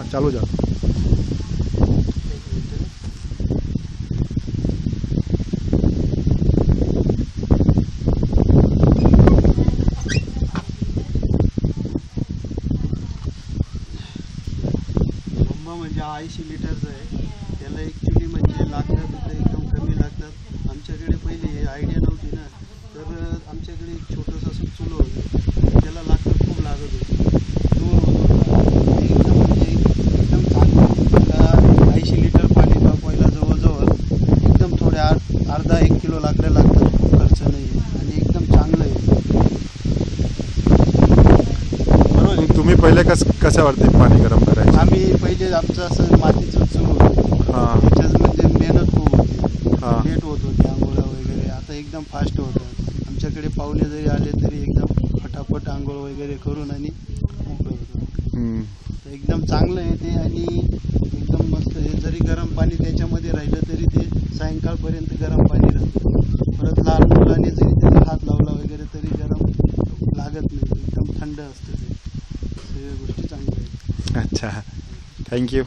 हाँ चालू जा। म्हणजे 80 लिटरचं आहे. त्याला ॲक्च्युली म्हणजे लागतात एकदम कमी लागतात. आमच्याकडे पहिले आयडिया नव्हती ना, तर आमच्याकडे एक छोटंसं असं चुलं होतं, त्याला लाकडं खूप लागत होतं. तो एकदम म्हणजे एकदम चांगलं 80 लिटर पाणी तापवायला जवळजवळ एकदम थोडे अर्धा 1 किलो लाकडं लागतात. खूप खर्च नाही आहे आणि एकदम चांगलं आहे. बरोबर. तुम्ही पहिले कशावरती पाणी गरम करायचं? आम्ही पहिले आमचं असं मातीचं चूल होतं. हां त्याच्यात म्हणजे मेहनत खूप होती, हां लेट होत होती आंघोळा वगैरे. आता एकदम फास्ट होतं. आमच्याकडे पाहुणे जरी आले तरी एकदम फटाफट आंघोळ वगैरे करून आणि मोकळं होतं. तर एकदम चांगलं आहे ते आणि एकदम मस्त आहे. जरी गरम पाणी त्याच्यामध्ये राहिलं तरी ते सायंकाळपर्यंत गरम पाणी राहतं. परत लहान मुलाने जरी त्याला हात लावला वगैरे तरी गरम लागत नाही. एकदम थंड असतं ते. सगळ्या गोष्टी चांगल्या आहेत. अच्छा, थँक्यू.